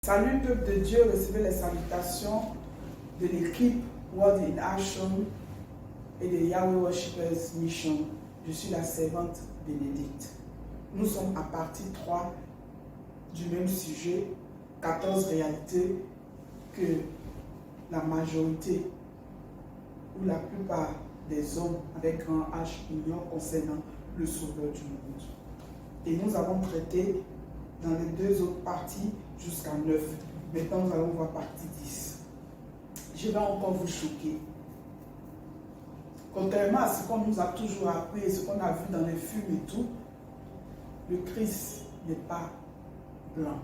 Salut peuple de Dieu, recevez les salutations de l'équipe World in Action et de Yahweh Worshippers Mission. Je suis la servante Bénédicte. Nous sommes à partie 3 du même sujet, 14 réalités que la majorité ou la plupart des hommes avec grand H ignorent concernant le Sauveur du monde. Et nous avons traité dans les deux autres parties jusqu'à 9. Maintenant, nous allons voir partie 10. Je vais encore vous choquer. Contrairement à ce qu'on nous a toujours appris et ce qu'on a vu dans les films et tout, le Christ n'est pas blanc.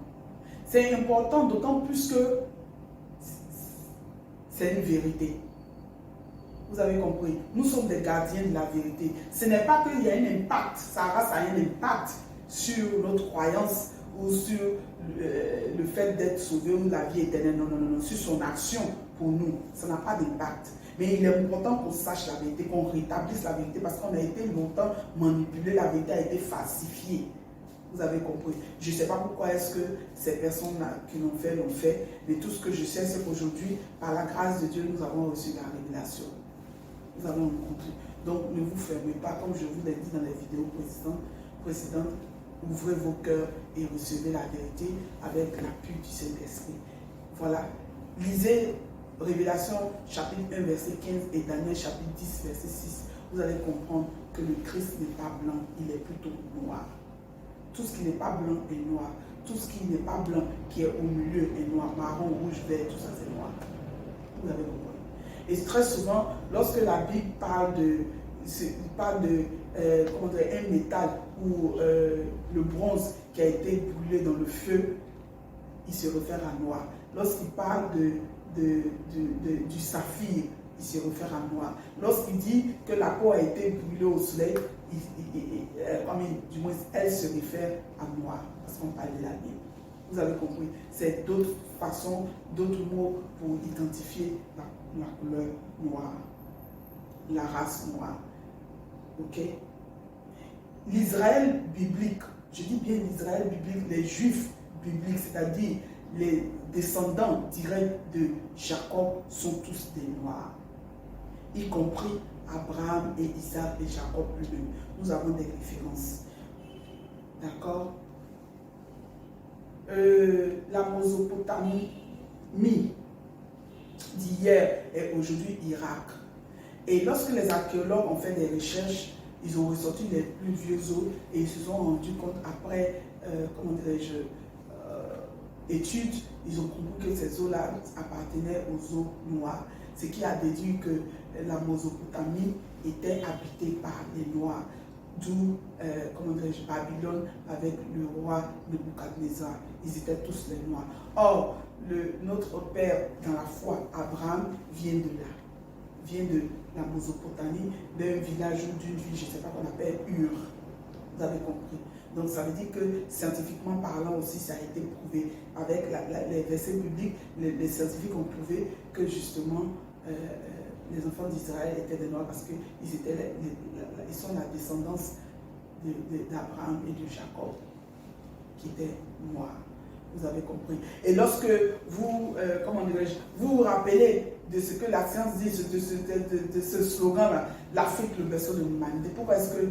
C'est important, d'autant plus que c'est une vérité. Vous avez compris. Nous sommes des gardiens de la vérité. Ce n'est pas qu'il y a un impact, ça a un impact sur notre croyance ou sur le fait d'être sauvé ou la vie éternelle. Non, non, non, sur son action pour nous. Ça n'a pas d'impact. Mais il est important qu'on sache la vérité, qu'on rétablisse la vérité parce qu'on a été longtemps manipulé, la vérité a été falsifiée. Vous avez compris. Je ne sais pas pourquoi est-ce que ces personnes-là qui l'ont fait, mais tout ce que je sais, c'est qu'aujourd'hui, par la grâce de Dieu, nous avons reçu la révélation. Nous avons compris. Donc, ne vous fermez pas, comme je vous l'ai dit dans les vidéos précédentes, ouvrez vos cœurs et recevez la vérité avec l'appui du Saint-Esprit. Voilà. Lisez Révélation chapitre 1, verset 15 et Daniel chapitre 10, verset 6. Vous allez comprendre que le Christ n'est pas blanc, il est plutôt noir. Tout ce qui n'est pas blanc est noir. Tout ce qui n'est pas blanc, qui est au milieu, est noir. Marron, rouge, vert, tout ça c'est noir. Vous avez compris. Et très souvent, lorsque la Bible parle de un métal ou le bronze qui a été brûlé dans le feu, il se réfère à noir. Lorsqu'il parle du saphir, il se réfère à noir. Lorsqu'il dit que la peau a été brûlée au soleil, du moins elle se réfère à noir, parce qu'on parle de la Bible. Vous avez compris. C'est d'autres façons, d'autres mots pour identifier la couleur noire, la race noire. Ok? L'Israël biblique, je dis bien l'Israël biblique, les Juifs bibliques, c'est-à-dire les descendants directs de Jacob sont tous des Noirs, y compris Abraham et Isaac et Jacob lui-même. Nous avons des références. D'accord? La Mésopotamie d'hier et aujourd'hui Irak. Et lorsque les archéologues ont fait des recherches, ils ont ressorti les plus vieux os et ils se sont rendus compte après, études, ils ont compris que ces eaux-là appartenaient aux eaux noires. Ce qui a déduit que la Mésopotamie était habitée par les Noirs. D'où, Babylone avec le roi Nebuchadnezzar. Ils étaient tous les Noirs. Or, notre père dans la foi, Abraham, vient de là. Vient de la Mésopotamie, d'un village ou d'une ville, je ne sais pas qu'on appelle Ur. Vous avez compris. Donc ça veut dire que scientifiquement parlant aussi, ça a été prouvé. Avec les versets bibliques, les scientifiques ont prouvé que justement, les enfants d'Israël étaient des Noirs parce qu'ils sont la descendance d'Abraham et de Jacob, qui étaient noirs. Vous avez compris. Et lorsque vous, vous rappelez de ce que la science dit, de ce slogan-là, l'Afrique, le berceau de l'humanité. Pourquoi est-ce que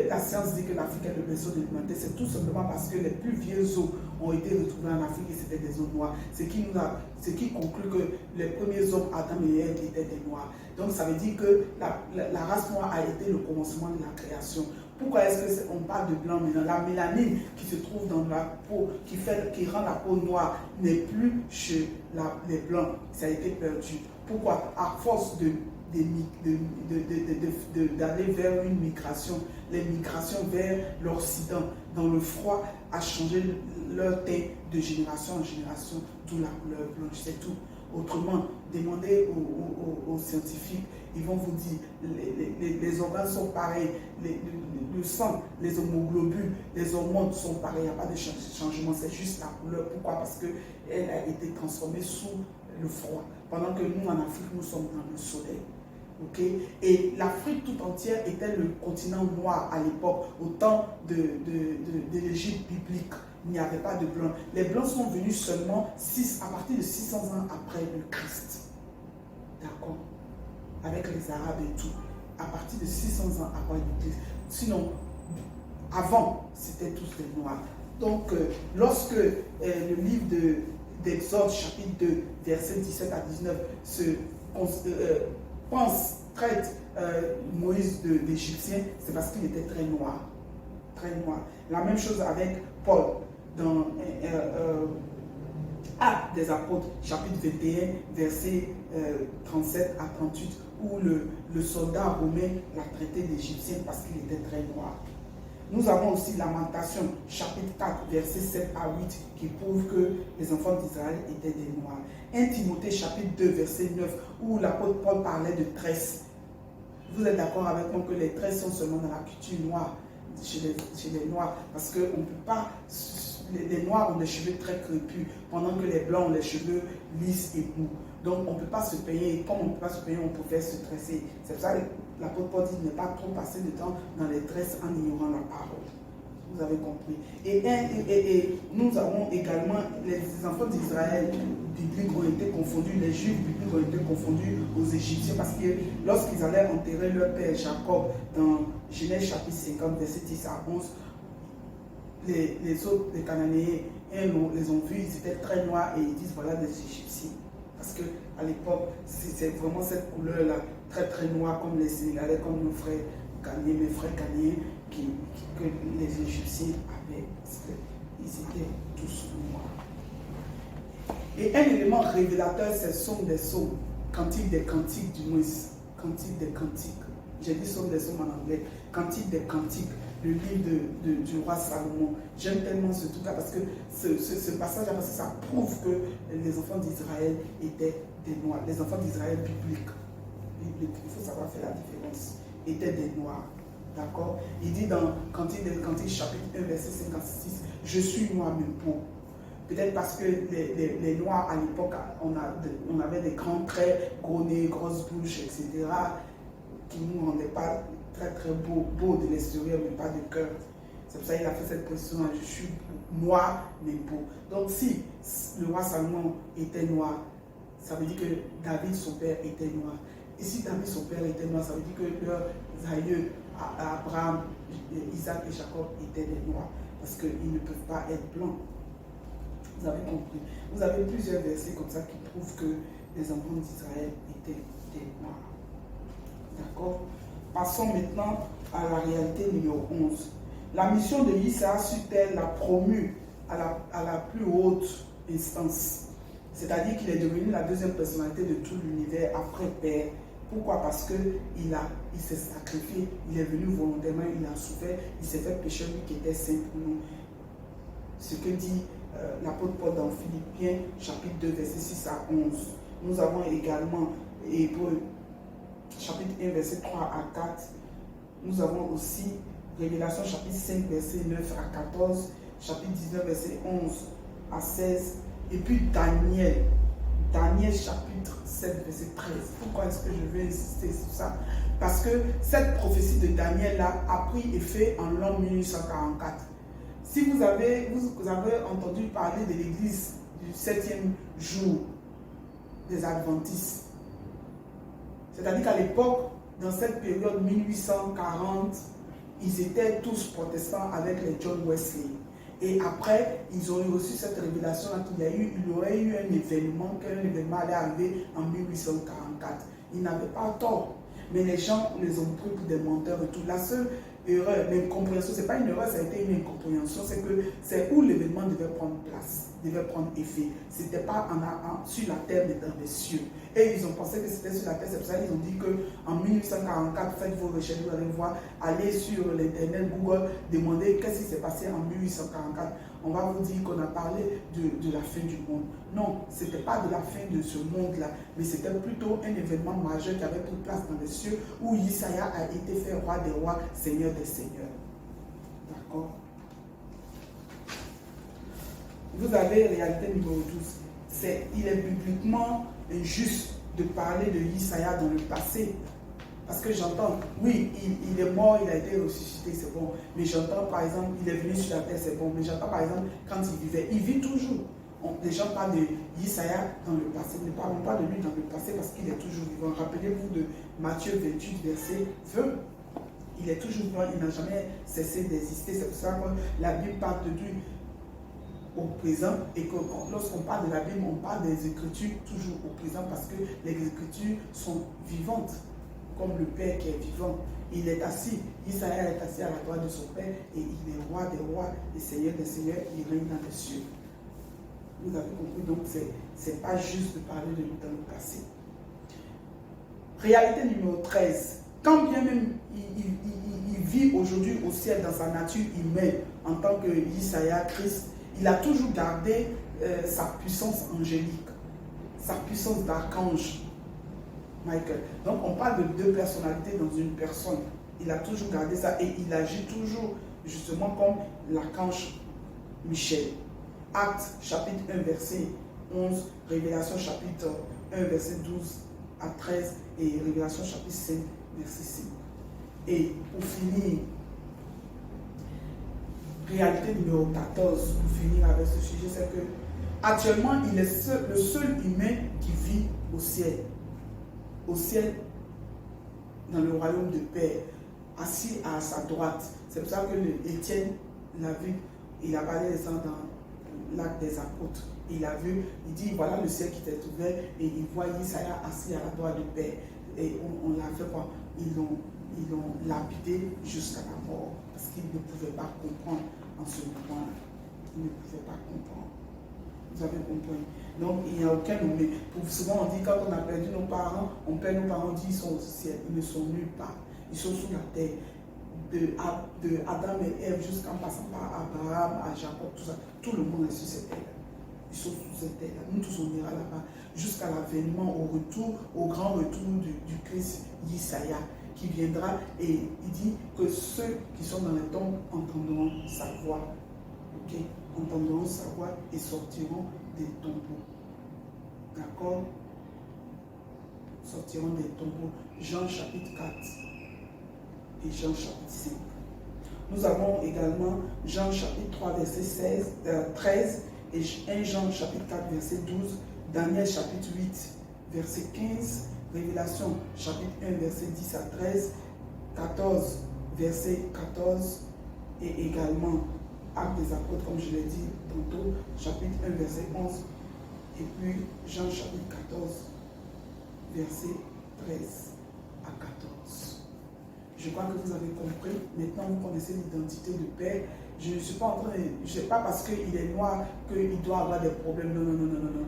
la science dit que l'Afrique est le berceau de l'humanité? C'est tout simplement parce que les plus vieux os ont été retrouvés en Afrique et c'était des os noirs. Ce qui conclut que les premiers hommes, Adam et Ève, étaient des noirs. Donc ça veut dire que la race noire a été le commencement de la création. Pourquoi est-ce qu'on parle de blanc maintenant? La mélanine qui se trouve dans la peau, qui rend la peau noire, n'est plus chez les blancs. Ça a été perdu. Pourquoi? À force d'aller vers une migration, les migrations vers l'Occident, dans le froid, a changé leur teint de génération en génération, d'où la couleur blanche, c'est tout. Autrement, demandez aux scientifiques, ils vont vous dire, les organes sont pareils, le sang, les hémoglobules, les hormones sont pareils, il n'y a pas de changement, c'est juste la couleur. Pourquoi? Parce qu'elle a été transformée sous le froid, pendant que nous, en Afrique, nous sommes dans le soleil. Okay? Et l'Afrique tout entière était le continent noir à l'époque, au temps de l'Égypte biblique. il n'y avait pas de blancs. Les blancs sont venus seulement à partir de 600 ans après le Christ. D'accord? Avec les Arabes et tout. À partir de 600 ans après le Christ. Sinon, avant, c'était tous des noirs. Donc, lorsque le livre d'Exode, chapitre 2, versets 17 à 19, traite Moïse d'Égyptien, c'est parce qu'il était très noir. Très noir. La même chose avec Paul dans Actes des Apôtres, chapitre 21, versets 37 à 38, où le soldat romain l'a traité d'Égyptien parce qu'il était très noir. Nous avons aussi Lamentation, chapitre 4, versets 7 à 8, qui prouve que les enfants d'Israël étaient des noirs. 1 Timothée, chapitre 2, verset 9, où l'apôtre Paul parlait de tresses. Vous êtes d'accord avec moi que les tresses sont seulement dans la culture noire, chez les noirs, parce qu'on ne peut pas... Les noirs ont des cheveux très crépus, pendant que les blancs ont les cheveux lisses et mous. Donc on ne peut pas se payer, comme on ne peut pas se payer, on pouvait se tresser. C'est pour ça que l'apôtre Paul dit de ne pas trop passer de temps dans les tresses en ignorant la parole. Vous avez compris. Et nous avons également les enfants d'Israël bibliques ont été confondus, les juifs bibliques ont été confondus aux Égyptiens parce que lorsqu'ils allaient enterrer leur père Jacob dans Genèse chapitre 50, verset 10 à 11, les autres, les Cananéens, les ont vus, ils étaient très noirs et ils disent voilà des Égyptiens. Parce qu'à l'époque, c'est vraiment cette couleur-là, très très noire, comme les Sénégalais, comme nos frères Ghanéens, mes frères Ghanéens, que les Égyptiens avaient. Parce qu'ils étaient tous noirs. Et un élément révélateur, c'est Psaume des Psaumes, Cantique des Cantiques du moins, Cantique des Cantiques. J'ai dit Psaume des Psaumes en anglais, Cantique des Cantiques. Le livre du roi Salomon. J'aime tellement ce truc-là parce que ce passage-là, parce que ça prouve que les enfants d'Israël étaient des noirs. Les enfants d'Israël bibliques, il faut savoir faire la différence, étaient des noirs. D'accord? Il dit dans Cantique des Cantiques, chapitre 1, verset 56, je suis noir même peau. Peut-être parce que les noirs à l'époque, on avait des grands traits, gros nez, grosses bouches, etc., qui ne nous rendaient pas très très beau de l'extérieur mais pas de cœur. C'est pour ça qu'il a fait cette position, je suis noir mais beau. Donc si le roi Salomon était noir, ça veut dire que David son père était noir. Et si David son père était noir, ça veut dire que leurs aïeux, Abraham, Isaac et Jacob étaient des noirs. Parce qu'ils ne peuvent pas être blancs. Vous avez compris. Vous avez plusieurs versets comme ça qui prouvent que les enfants d'Israël étaient des noirs. D'accord? Passons maintenant à la réalité numéro 11. La mission de Isaac sur terre l'a promu à la plus haute instance. C'est-à-dire qu'il est devenu la deuxième personnalité de tout l'univers après Père. Pourquoi? Parce qu'il s'est sacrifié, il est venu volontairement, il a souffert, il s'est fait pécher, lui qui était saint pour nous. Ce que dit l'apôtre Paul dans Philippiens, chapitre 2, verset 6 à 11. Nous avons également Hébreux, chapitre 1, verset 3 à 4. Nous avons aussi Révélation, chapitre 5, verset 9 à 14. Chapitre 19, verset 11 à 16. Et puis Daniel, chapitre 7, verset 13. Pourquoi est-ce que je vais insister sur ça? Parce que cette prophétie de Daniel-là a pris effet en l'an 1844. Si vous avez entendu parler de l'église du 7e jour des Adventistes, c'est-à-dire qu'à l'époque, dans cette période 1840, ils étaient tous protestants avec les John Wesley. Et après, ils ont reçu cette révélation qu'il y aurait eu un événement, qu'un événement allait arriver en 1844. Ils n'avaient pas tort. Mais les gens les ont pris pour des menteurs et tout. La seule erreur, l'incompréhension, ce n'est pas une erreur, ça a été une incompréhension, c'est où l'événement devait prendre place, devait prendre effet. Ce n'était pas sur la terre, mais dans les cieux. Et ils ont pensé que c'était sur la terre, c'est pour ça qu'ils ont dit qu'en 1844, faites vos recherches, vous allez voir, allez sur l'internet, Google, demandez qu'est-ce qui s'est passé en 1844. On va vous dire qu'on a parlé de la fin du monde. Non, ce n'était pas de la fin de ce monde-là, mais c'était plutôt un événement majeur qui avait pris place dans les cieux où Isaïe a été fait roi des rois, seigneur des seigneurs. D'accord? Vous avez réalité numéro 12. Il est bibliquement injuste de parler de Isaïe dans le passé Parce que j'entends, oui, il est mort, il a été ressuscité, c'est bon. Mais j'entends par exemple, il est venu sur la terre, c'est bon. Mais j'entends par exemple, quand il vivait, il vit toujours. Les gens parlent de Isaïe dans le passé. Ne parlons pas de lui dans le passé parce qu'il est toujours vivant. Rappelez-vous de Matthieu 28, verset 20. Il est toujours vivant, il n'a jamais cessé d'exister. C'est pour ça que la Bible parle de lui au présent et que lorsqu'on parle de la Bible, on parle des Écritures toujours au présent parce que les Écritures sont vivantes, comme le Père qui est vivant. Il est assis, Isaïe est assis à la droite de son Père et il est roi des rois et seigneur des seigneurs, il règne dans les cieux. Vous avez compris, donc c'est pas juste de parler de lui dans le passé. Réalité numéro 13. Quand bien même il vit aujourd'hui au ciel dans sa nature humaine en tant que Isaïe, Christ, il a toujours gardé sa puissance angélique, sa puissance d'archange, Michael. Donc on parle de deux personnalités dans une personne. Il a toujours gardé ça et il agit toujours justement comme l'archange Michel. Actes chapitre 1 verset 11, Révélation chapitre 1 verset 12 à 13 et Révélation chapitre 5 verset 5. Et pour finir, réalité numéro 14, pour finir avec ce sujet, c'est que actuellement il est le seul humain qui vit au ciel dans le royaume de Père, assis à sa droite. C'est pour ça que Étienne l'a vu, il a parlé de ça dans l'acte des apôtres. Il a vu, il dit voilà le ciel qui était ouvert et il voit Isaïe assis à la droite du Père. Et on l'a fait quoi? Ils l'ont lapidé jusqu'à la mort parce qu'ils ne pouvaient pas comprendre en ce moment-là. Ils ne pouvaient pas comprendre. Vous avez compris? Donc il n'y a aucun nommé. Souvent on dit quand on a perdu nos parents, on perd nos parents, on dit ils sont au ciel. Ils ne sont nulle part. Ils sont sous la terre. De Adam et Ève jusqu'en passant par Abraham, à Jacob, tout ça. Tout le monde est sur cette terre. Ils sont sous cette terre. Nous tous on ira là-bas jusqu'à l'avènement, au retour, au grand retour du Christ Isaïe qui viendra et il dit que ceux qui sont dans les tombes entendront sa voix. Ok? Entendront sa voix et sortiront des tombeaux. D'accord? Sortiront des tombeaux. Jean chapitre 4 et Jean chapitre 5. Nous avons également Jean chapitre 3 verset 13 et 1 Jean chapitre 4 verset 12, Daniel chapitre 8 verset 15, Révélation chapitre 1 verset 10 à 13, 14 verset 14 et également Actes des apôtres comme je l'ai dit tantôt, chapitre 1 verset 11 et puis Jean chapitre 14 verset 13 à 14. Je crois que vous avez compris. Maintenant, vous connaissez l'identité du Père. Je ne suis pas en train de... Je ne sais pas parce qu'il est noir qu'il doit avoir des problèmes. Non, non, non, non, non.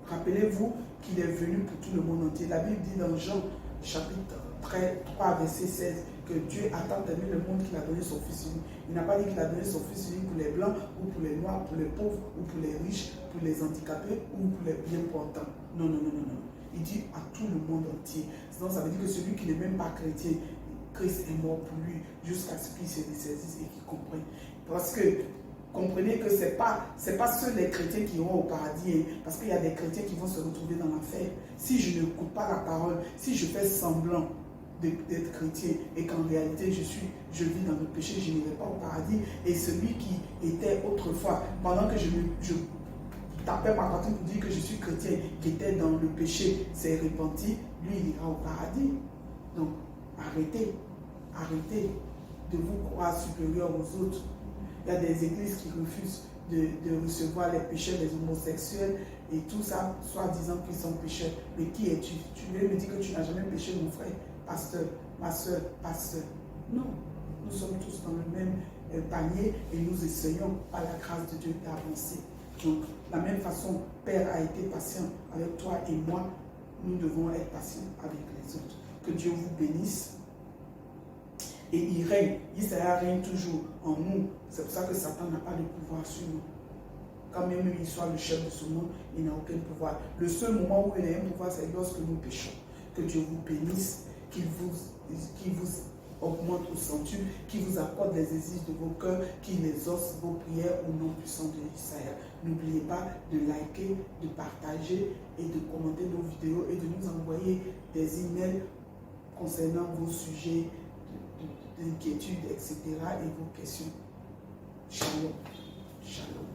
Rappelez-vous qu'il est venu pour tout le monde entier. La Bible dit dans Jean, chapitre 3, verset 16, que Dieu a tant aimé le monde qu'il a donné son Fils unique. Il n'a pas dit qu'il a donné son Fils unique pour les blancs, ou pour les noirs, pour les pauvres, ou pour les riches, pour les handicapés, ou pour les bien portants. Non, non, non, non, non. Il dit à tout le monde entier. Sinon, ça veut dire que celui qui n'est même pas chrétien, Christ est mort pour lui jusqu'à ce qu'il se ressaisisse et qu'il comprenne. Parce que comprenez que ce n'est pas seuls les chrétiens qui iront au paradis, hein, parce qu'il y a des chrétiens qui vont se retrouver dans l'enfer. Si je n'écoute pas la parole, si je fais semblant d'être chrétien et qu'en réalité je vis dans le péché, je n'irai pas au paradis. Et celui qui était autrefois, pendant que je tapais ma poitrine pour dire que je suis chrétien, qui était dans le péché, s'est repenti, lui il ira au paradis. Donc arrêtez de vous croire supérieur aux autres. Il y a des églises qui refusent de recevoir les pécheurs, les homosexuels et tout ça, soit disant qu'ils sont pécheurs. Mais qui es-tu? Tu veux me dire que tu n'as jamais péché, mon frère, pasteur, ma soeur, pasteur? Non, nous sommes tous dans le même panier et nous essayons, par la grâce de Dieu, d'avancer. Donc, de la même façon, Père a été patient avec toi et moi, nous devons être patients avec les autres. Que Dieu vous bénisse. Et il règne, Isaïe règne toujours en nous. C'est pour ça que Satan n'a pas de pouvoir sur nous. Quand même il soit le chef de ce monde, il n'a aucun pouvoir. Le seul moment où il a un pouvoir, c'est lorsque nous péchons. Que Dieu vous bénisse, qu'il vous augmente au centuple, qu'il vous accorde les exigences de vos cœurs, qu'il exauce vos prières au nom puissant de Isaïe. N'oubliez pas de liker, de partager et de commenter nos vidéos et de nous envoyer des emails concernant vos sujets d'inquiétude, etc. et vos questions. Shalom. Shalom.